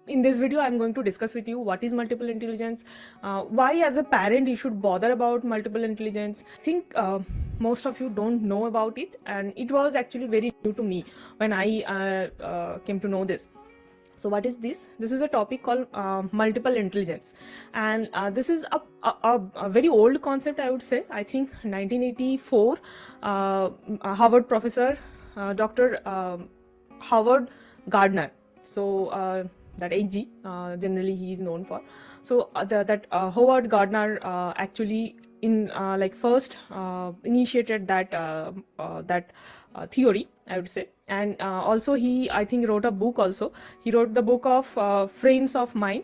In this video, I'm going to discuss with you what is multiple intelligence, why as a parent you should bother about multiple intelligence. I think most of you don't know about it, and it was actually very new to me when I came to know this. So what is this? This is a topic called multiple intelligence, and this is a very old concept, I would say. I think 1984, Harvard professor, Dr. Howard Gardner. So that HG, generally he is known for. So that Howard Gardner actually first initiated that theory, I would say. And also I think wrote a book also. He wrote the book of Frames of Mind.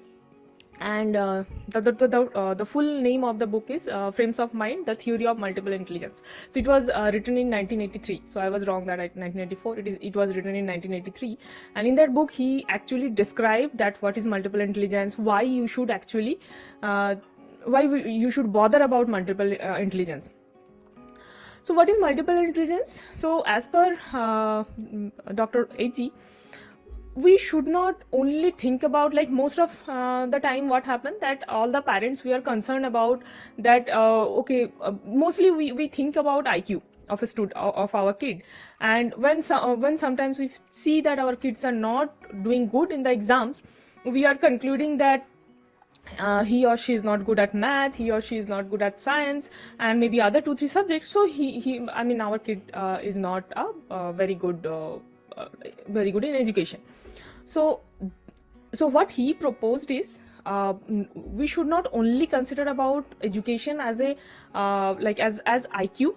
And the full name of the book is Frames of Mind, The Theory of Multiple Intelligence. So it was written in 1983. So I was wrong that 1984. It was written in 1983. And in that book, he actually described that what is multiple intelligence, why you should actually, you should bother about multiple intelligence. So what is multiple intelligence? So as per Dr. H.G., we should not only think about, like most of the time what happened, that all the parents, we are concerned about that mostly we think about IQ of a student, of our kid. And when sometimes we see that our kids are not doing good in the exams, we are concluding that he or she is not good at math, he or she is not good at science, and maybe other 2-3 subjects. So our kid is not very good in education. So what he proposed is, we should not only consider about education as a as IQ.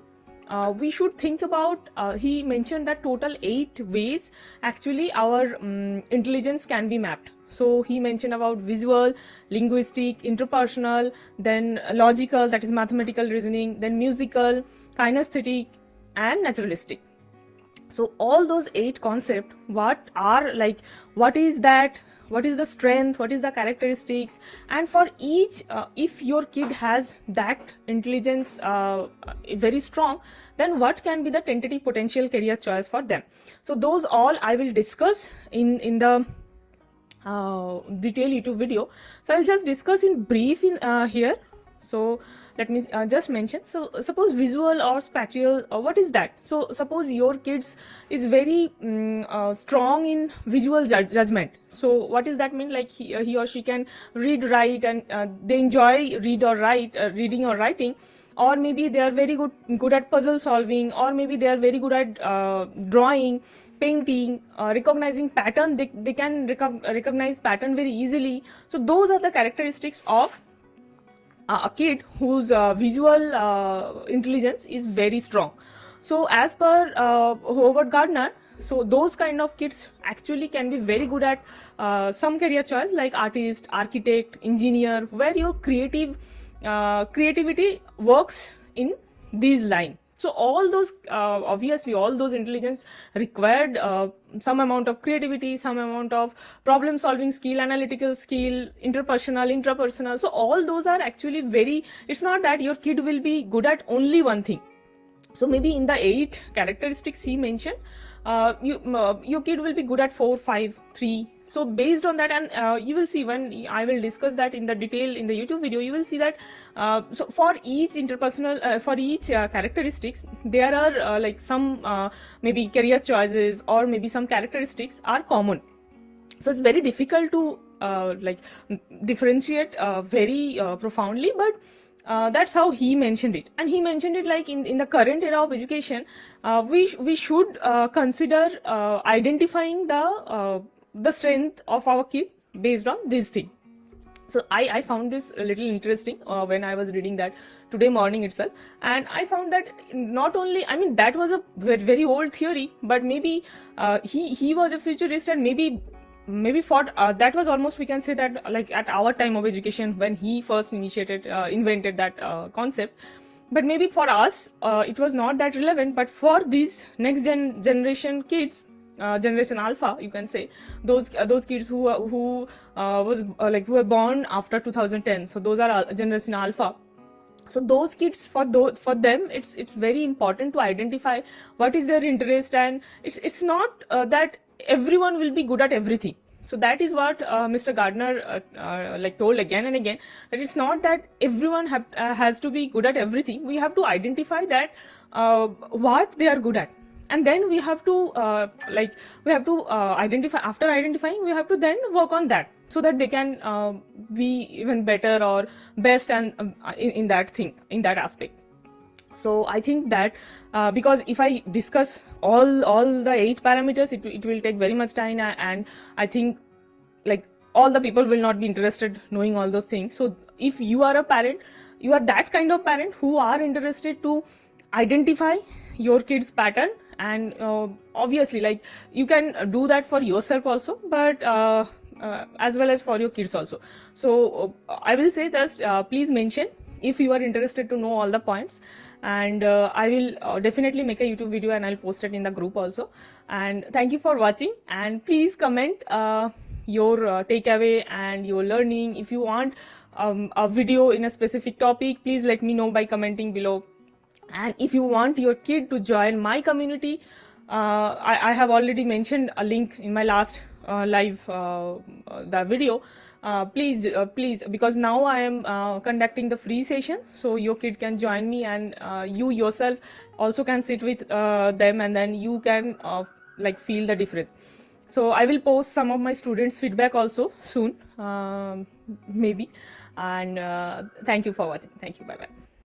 We should think about, he mentioned that total 8 ways actually our intelligence can be mapped. So he mentioned about visual, linguistic, interpersonal, then logical, that is mathematical reasoning, then musical, kinesthetic, and naturalistic. So all those 8 concepts, what is that, what is the strength, what is the characteristics, and for each, if your kid has that intelligence very strong, then what can be the tentative potential career choice for them. So those all I will discuss in the detailed YouTube video. So I'll just discuss in brief in here. So let me just mention. So suppose visual or spatial, what is that? So suppose your kids is very strong in visual judgment. So what does that mean? Like he or she can read, write, and they enjoy reading or writing. Or maybe they are very good at puzzle solving, or maybe they are very good at drawing, painting, recognizing pattern. They can recognize pattern very easily. So those are the characteristics of a kid whose visual intelligence is very strong. So as per Howard Gardner, so those kind of kids actually can be very good at some career choice, like artist, architect, engineer, where your creativity works in these lines. So all those, obviously all those intelligence required some amount of creativity, some amount of problem solving skill, analytical skill, intrapersonal. So all those are actually very, it's not that your kid will be good at only one thing. So maybe in the 8 characteristics he mentioned, your kid will be good at 4, 5, 3. So based on that, and you will see when I will discuss that in the detail in the YouTube video, you will see that so for each interpersonal, for each characteristics, there are like some maybe career choices, or maybe some characteristics are common. So it's very difficult to differentiate very profoundly, but that's how he mentioned it. And he mentioned it like in the current era of education, we should consider identifying the strength of our kid based on this thing. So I found this a little interesting when I was reading that today morning itself, and I found that not only, I mean, that was a very old theory, but maybe he was a futurist, and maybe for that was almost, we can say that, like at our time of education when he first invented that concept. But maybe for us it was not that relevant, but for these next generation kids, generation alpha, you can say, those kids who were born after 2010, so those are generation alpha. So those kids, for them, it's very important to identify what is their interest, and it's not that everyone will be good at everything. So that is what Mr. Gardner like told again and again, that it's not that everyone has to be good at everything. We have to identify that what they are good at, and then we have to identify. After identifying, we have to then work on that so that they can be even better or best and in that thing, in that aspect. So I think that because if I discuss all the 8 parameters, it will take very much time, and I think like all the people will not be interested knowing all those things. So if you are a parent, you are that kind of parent who are interested to identify your kids pattern, and obviously like you can do that for yourself also, but as well as for your kids also. So I will say that please mention if you are interested to know all the points, and I will definitely make a YouTube video and I'll post it in the group also. And thank you for watching, and please comment your takeaway and your learning. If you want a video in a specific topic, please let me know by commenting below. And if you want your kid to join my community, I have already mentioned a link in my last live the video. Please, because now I am conducting the free session, so your kid can join me, and you yourself also can sit with them, and then you can like feel the difference. So I will post some of my students' feedback also soon, maybe. And thank you for watching. Thank you. Bye bye.